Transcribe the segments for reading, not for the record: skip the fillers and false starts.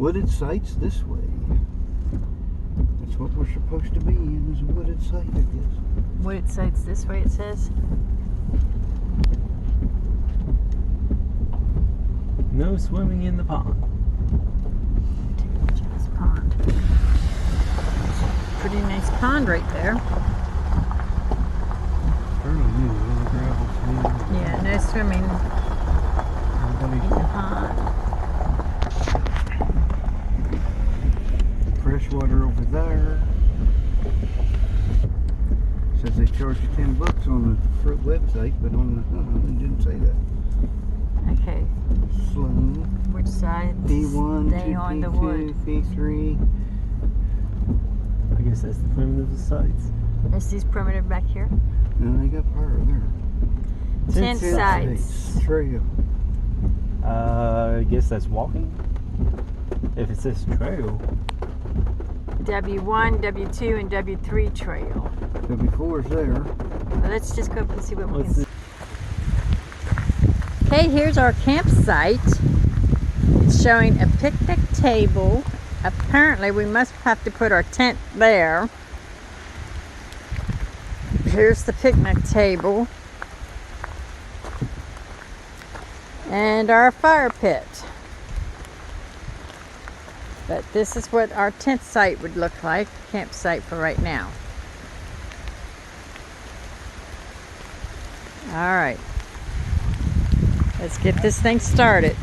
Wooded sites this way. That's what we're supposed to be in, is a wooded site, I guess. Wooded sites this way, it says. No swimming in the pond. Just pond. Pretty nice pond right there. Fairly new, the gravel's new. Yeah, no swimming in the pond. Fresh water over there. Says they charge you $10 on the website, but on the it didn't say that. Okay, Slow. which side? P1, Stay on the wood. P3. I guess that's the primitive sites. Is these primitive back here? And they got power there. Tent sites. Trail. I guess that's walking. If it says trail. W1, W2, and W3 trail. W4's there. Well, let's just go up and see what we Let's can see. Okay, here's our campsite. It's showing a picnic table. Apparently, we must have to put our tent there. Here's the picnic table. And our fire pit. But this is what our tent site would look like, campsite for right now. All right, let's get this thing started.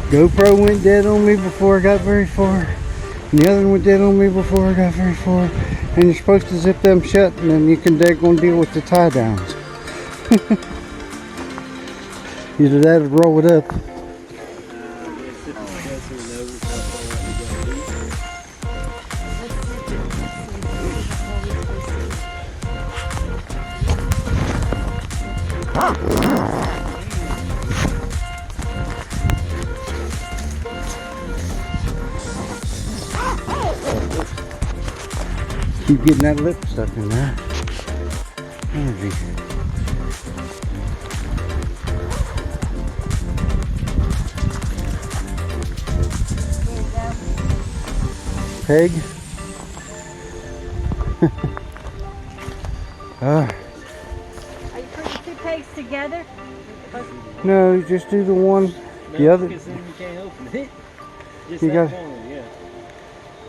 GoPro went dead on me before I got very far. And the other one went dead on me before I got very far. And you're supposed to zip them shut, and then you can daggone deal with the tie downs. Either that or roll it up. Keep getting that lip stuck in there. Energy. Peg. Are you putting two pegs together? No, you just do the one. No, The other. because then you can't open it. Just You that got- corner, yeah.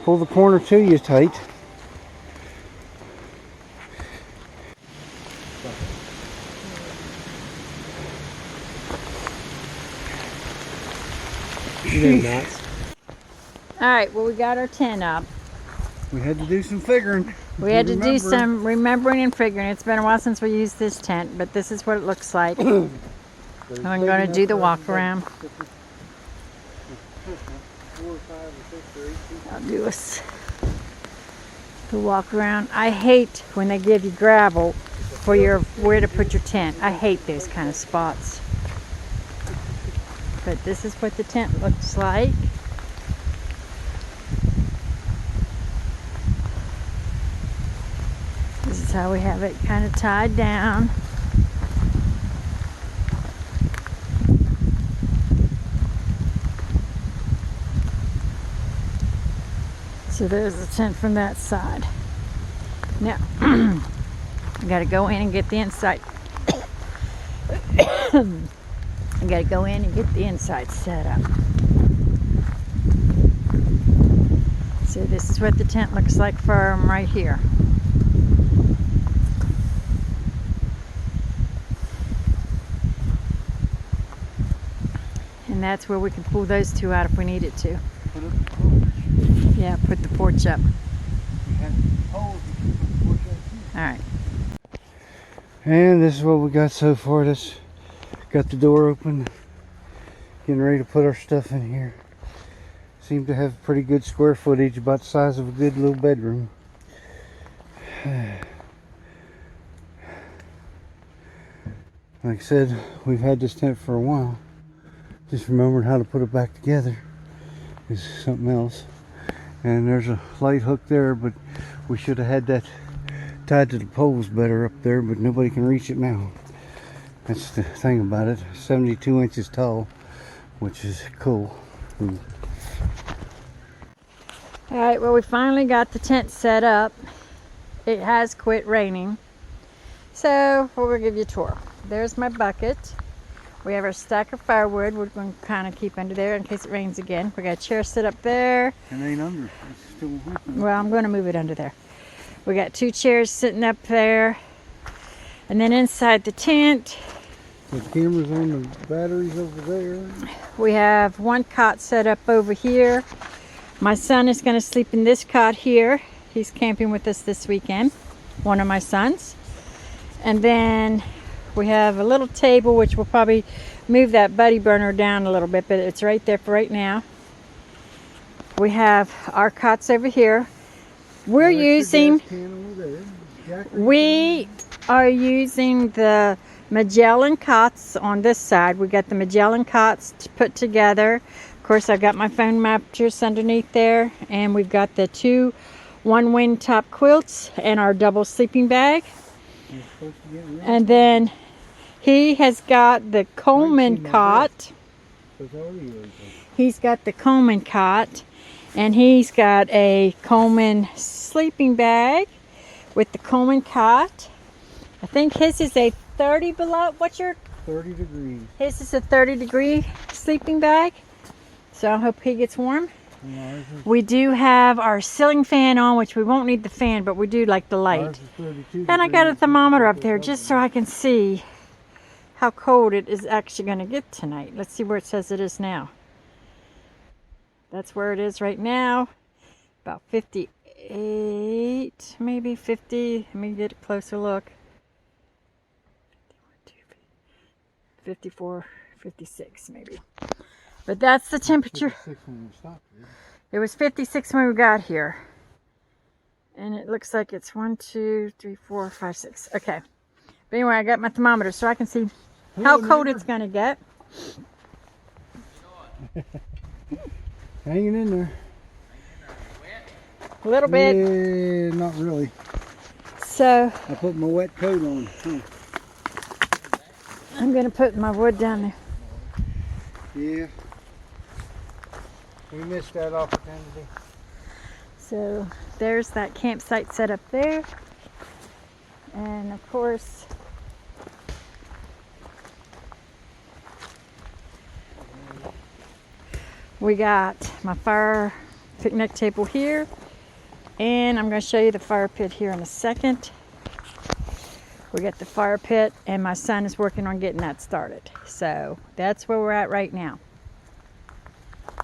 Pull the corner to you tight. You know knots. Alright, well we got our tent up. We had to do some figuring. We had to do Remembering. some remembering and figuring. It's been a while since we used this tent, but this is what it looks like. I'm going to do the walk around. I'll do the walk around. I hate when they give you gravel for your where to put your tent. I hate those kind of spots. But this is what the tent looks like. This is how we have it kind of tied down. So there's the tent from that side. Now, I gotta go in and get the inside. I gotta go in and get the inside set up. So this is what the tent looks like from right here. And that's where we can pull those two out if we needed to. Put up the porch. Yeah, put the porch up. We had holes to keep the porch up too. Alright. And this is what we got so far. This got the door open. Getting ready to put our stuff in here. Seem to have pretty good square footage, about the size of a good little bedroom. Like I said, we've had this tent for a while. Just remembered how to put it back together is something else. And there's a light hook there, but we should have had that tied to the poles better up there, but nobody can reach it now. That's the thing about it. 72 inches tall, which is cool. Alright, well we finally got the tent set up. It has quit raining. So we're going to give you a tour. There's my bucket. We have our stack of firewood we're going to kind of keep under there in case it rains again. We got a chair set up there. It ain't under. It's still working. Well, I'm going to move it under there. We got two chairs sitting up there. And then inside the tent, The camera's on the batteries over there. we have one cot set up over here. My son is going to sleep in this cot here. He's camping with us this weekend. One of my sons. And then we have a little table, which we'll probably move that buddy burner down a little bit, but it's right there for right now. We have our cots over here. We're using the Magellan cots on this side. We got the Magellan cots to put together. Of course, I've got my foam mattress underneath there, and we've got the two one-wing top quilts and our double sleeping bag. And then he has got the Coleman cot. He's got the Coleman cot, and he's got a Coleman sleeping bag with the Coleman cot. I think his is a 30 below. What's your? 30 degrees. His is a 30-degree sleeping bag. So I hope he gets warm. We do have our ceiling fan on, which we won't need the fan, but we do like the light. And I got a thermometer up there just so I can see how cold it is actually going to get tonight. Let's see where it says it is now. That's where it is right now. About 58, maybe 50. Let me get a closer look. 54, 56 maybe. But that's the temperature. 56 when we stopped here. It was 56 when we got here. And it looks like it's 1, 2, 3, 4, 5, 6. Okay. But anyway, I got my thermometer so I can see how cold it's going to get. Hanging in there. A little bit. Yeah, not really. So I put my wet coat on. I'm going to put my wood down there. Yeah. We missed that opportunity. So there's that campsite set up there. And of course, we got my fire picnic table here. And I'm going to show you the fire pit here in a second. We got the fire pit and my son is working on getting that started. So that's where we're at right now.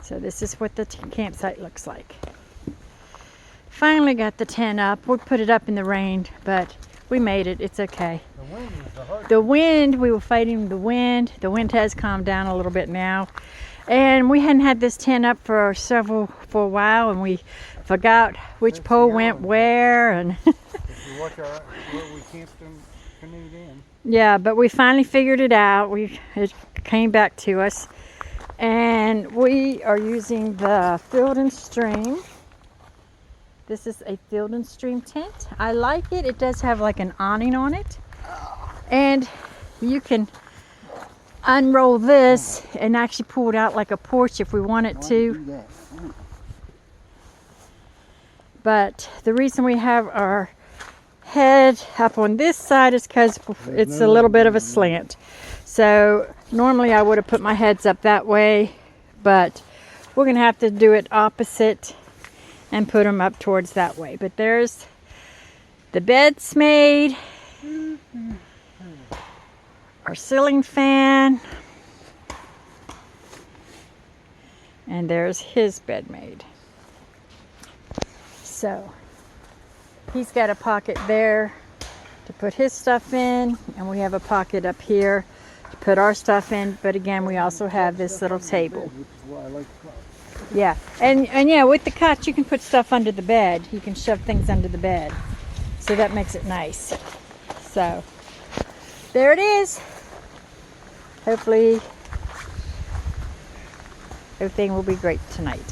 So this is what the campsite looks like. Finally got the tent up. We put it up in the rain, but we made it. It's okay. The wind was the hardest. The wind, we were fighting the wind. The wind has calmed down a little bit now. And we hadn't had this tent up for a while, and we forgot which pole went where. And If you watch where we camped and canoed in. yeah, but we finally figured it out. It came back to us. And we are using the Field and Stream. This is a Field and Stream tent. I like it. It does have like an awning on it. And you can unroll this and actually pull it out like a porch if we wanted to. But the reason we have our head up on this side is because it's a little bit of a slant. So normally I would have put my heads up that way, but we're going to have to do it opposite and put them up towards that way. But there's the bed's made, our ceiling fan, and there's his bed made. So he's got a pocket there to put his stuff in, and we have a pocket up here to put our stuff in. But again, we also have this little table. Yeah, and yeah, with the cot you can put stuff under the bed. You can shove things under the bed, so that makes it nice. So there it is. Hopefully everything will be great tonight.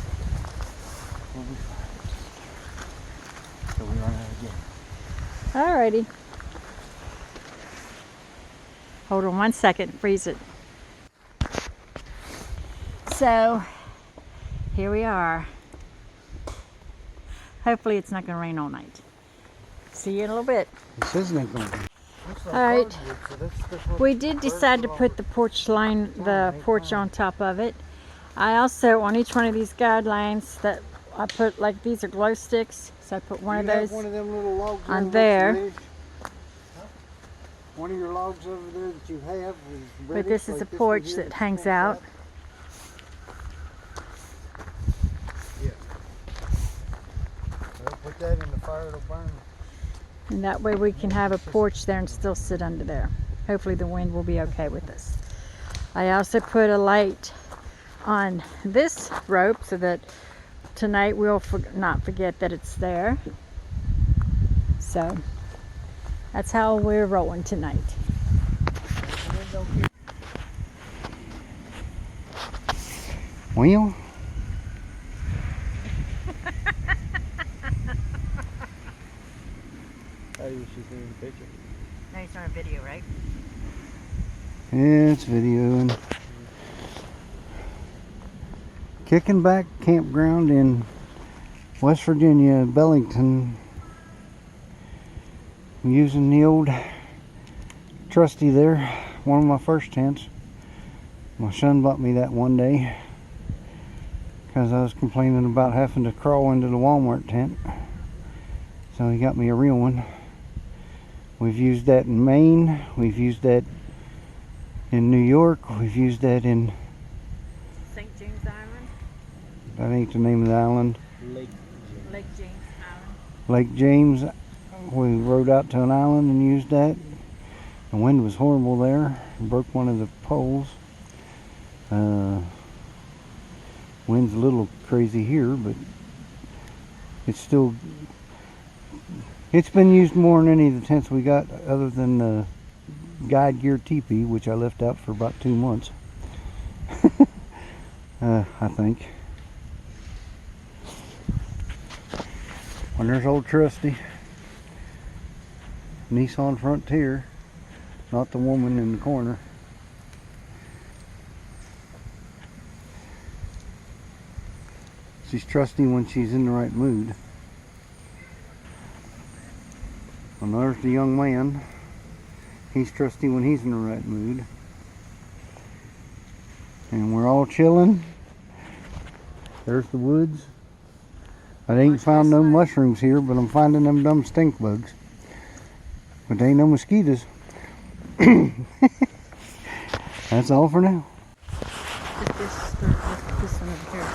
So we run out again. Alrighty. Hold on 1 second, freeze it. So here we are. Hopefully it's not going to rain all night. See you in a little bit. This isn't going to be. Alright. We did decide to put the porch on top of it. I also, on each one of these guidelines that I put, like these are glow sticks, so I put one of those one of them little logs on there. One of your logs over there that you have is But this is a porch that hangs out. Yeah. Well, put that in the fire, it'll burn. And that way we can have a porch there and still sit under there. Hopefully the wind will be okay with us. I also put a light on this rope so that tonight we'll not forget that it's there. So that's how we're rolling tonight. Well, She's in the picture. No, he's on a video, right? yeah, it's videoing. Kicking Back Campground in West Virginia, Belington. I'm using the old trusty there, one of my first tents. My son bought me that one day because I was complaining about having to crawl into the Walmart tent. So he got me a real one. We've used that in Maine, we've used that in New York, we've used that in St. James Island? that ain't the name of the island. Lake. Lake James Island. Lake James. We rode out to an island and used that. The wind was horrible there. Broke one of the poles. Wind's a little crazy here, but it's been used more than any of the tents we got, other than the guide gear teepee, which I left out for about 2 months. I think. And there's old Trusty. Nissan Frontier, not the woman in the corner. She's trusty when she's in the right mood. And there's the young man. He's trusty when he's in the right mood. And we're all chilling. There's the woods. I ain't found no mushrooms here, but I'm finding them dumb stink bugs. But they ain't no mosquitoes. That's all for now. This one over here.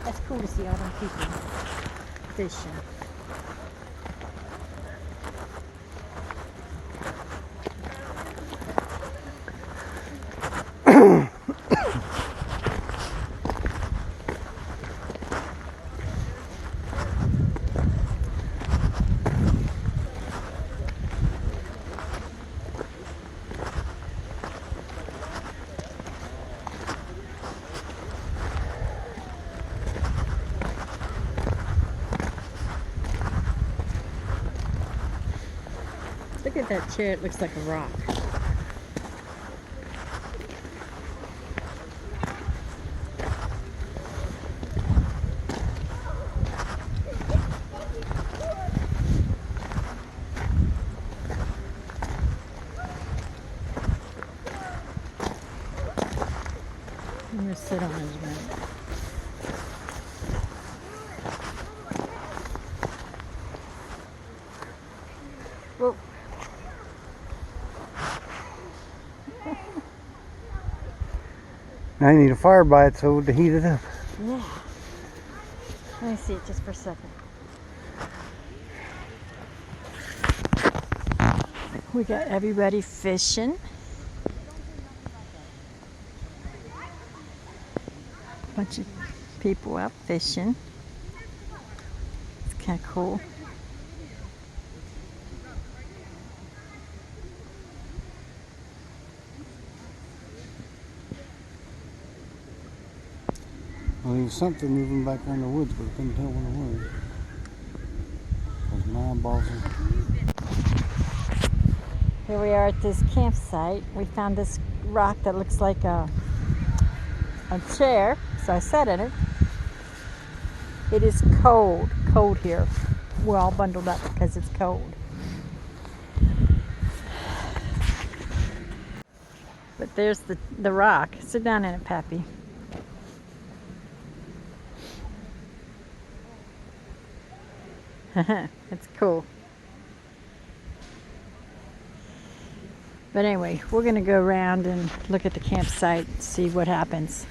That's cool to see all them people fishing. Look at that chair, it looks like a rock. I'm gonna sit on it a minute. Whoa. I need a fire by it so to heat it up. Yeah. Let me see it just for a second. We got everybody fishing. Bunch of people out fishing. It's kind of cool. Well, there was something moving back in the woods, but I couldn't tell what it was. Because my eyeballs are... Here we are at this campsite. We found this rock that looks like a chair, so I sat in it. It is cold here. We're all bundled up because it's cold. But there's the rock. Sit down in it, Pappy. It's cool. But anyway, we're going to go around and look at the campsite and see what happens.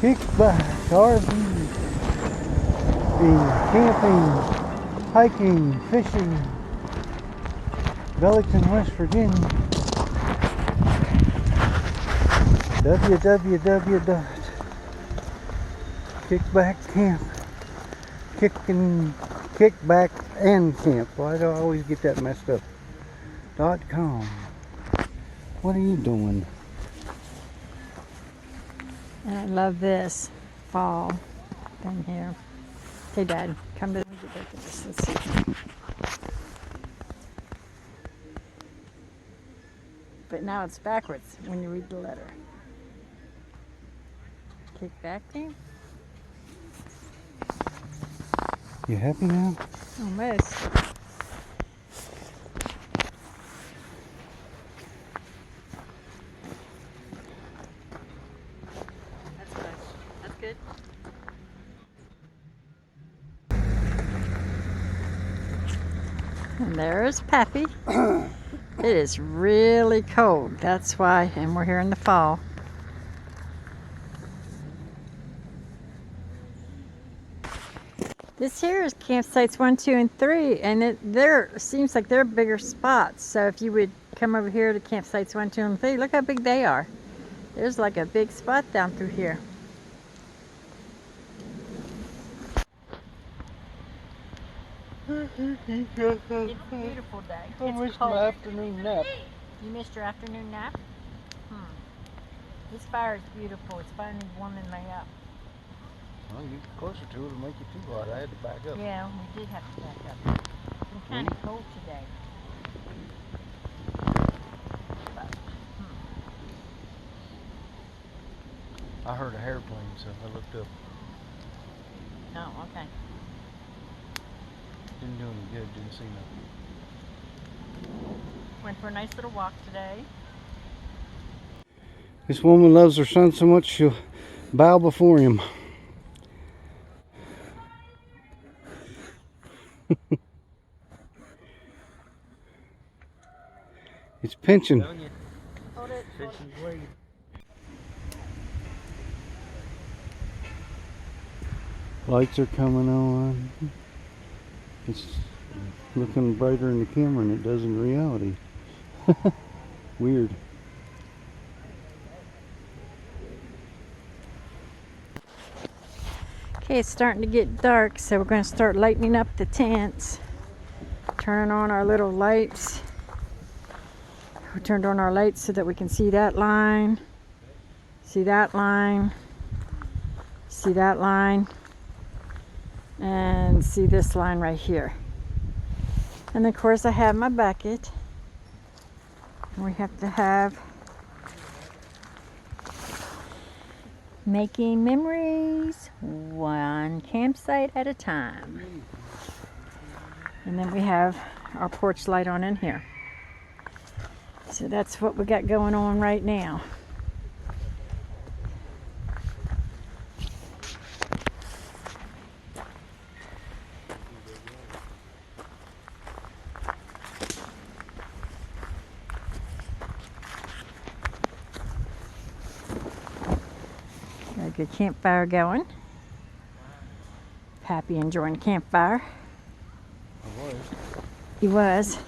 Kickback, RV, camping, hiking, fishing, Belington, West Virginia. Kickback and camp. Why do I always get that messed up? .com. What are you doing? And I love this fall thing here. Hey, Dad, come to let me get back to this. Let's see. But now it's backwards when you read the letter. Kickback team? You happy now? Almost. That's good. That's good. And there's Pappy. It is really cold. That's why, and we're here in the fall. This here is campsites 1, 2, and 3, and there seems like they're bigger spots. So if you would come over here to campsites 1, 2, and 3, look how big they are. There's like a big spot down through here. It's a beautiful day. I It's missed cold. my afternoon nap. You missed your afternoon nap? This fire is beautiful. It's finally warming me up. Well, you get closer to it, it'll make you too hot. I had to back up. Yeah, we did have to back up. It's been kind of cold today. But, I heard a airplane, so I looked up. Oh, okay. Didn't do any good, didn't see nothing. Went for a nice little walk today. This woman loves her son so much she'll bow before him. It's pinching. Hold it. Lights are coming on. It's looking brighter in the camera than it does in reality. Weird. Okay, it's starting to get dark, so we're going to start lightening up the tents. Turning on our little lights. We turned on our lights so that we can see that line, see that line, see that line, and see this line right here. And of course I have my bucket. We have to have making memories, one campsite at a time. And then we have our porch light on in here. So that's what we got going on right now. Got a good campfire going. Pappy enjoying the campfire. I was. He was.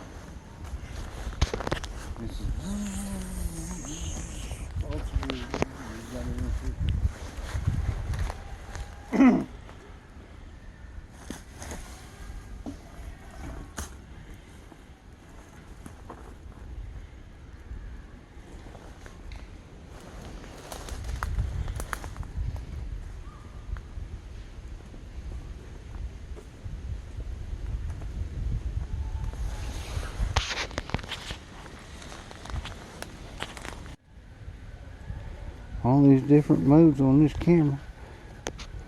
All these different modes on this camera.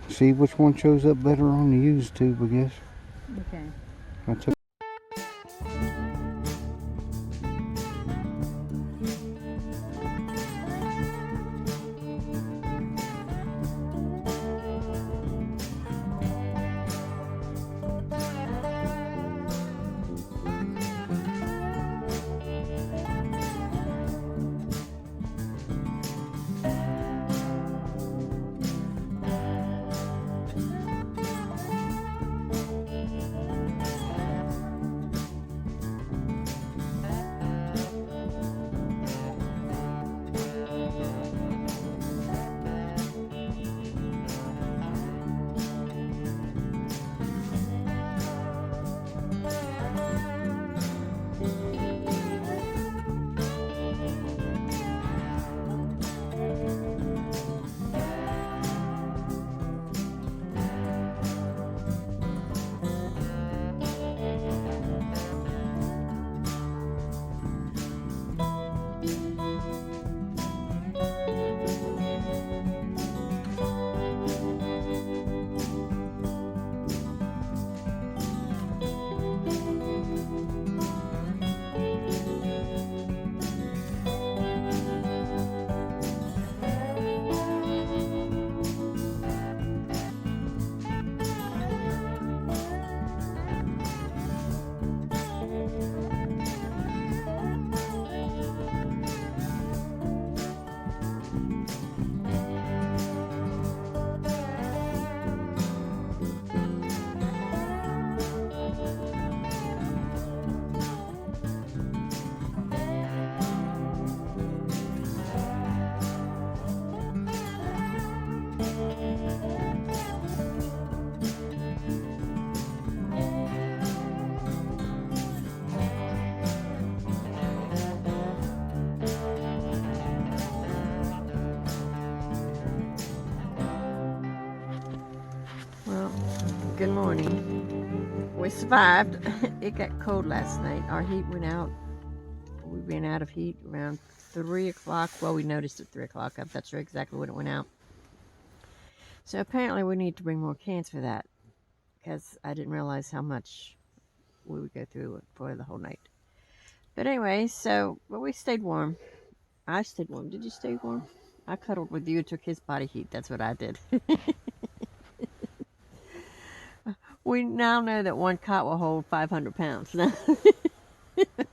See which one shows up better on the use tube, I guess. Okay. I took Good morning. We survived. It got cold last night. Our heat went out. We ran out of heat around 3 o'clock. Well, we noticed at 3 o'clock. I'm not sure exactly when it went out. So apparently we need to bring more cans for that, because I didn't realize how much we would go through for the whole night. But anyway, but we stayed warm. I stayed warm. Did you stay warm? I cuddled with you and took his body heat. That's what I did. We now know that one cot will hold 500 pounds. But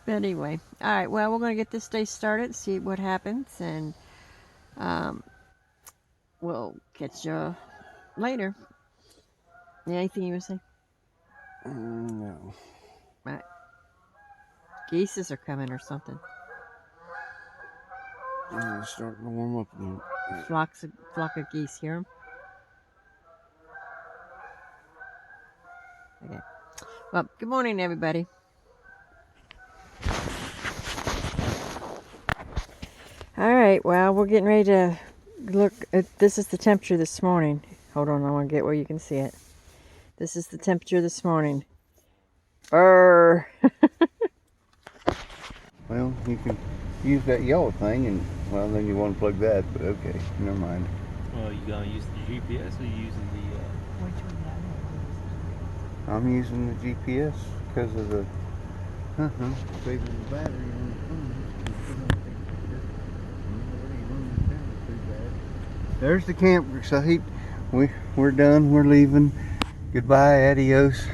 anyway, all right, well, we're going to get this day started, see what happens, and we'll catch you later. Anything you want to say? No. Right. Geese are coming or something. Yeah, it's starting to warm up again. Flock of geese, hear them? Okay. Well, good morning, everybody. All right, well, we're getting ready to look at, this is the temperature this morning. Hold on, I want to get where you can see it. This is the temperature this morning. Well, you can use that yellow thing, and well, then you want to plug that, but okay, never mind. Well, you gonna use the GPS or you using the? I'm using the GPS because of the saving the battery on the phone. There's the camp site. We're done. We're leaving. Goodbye, adios.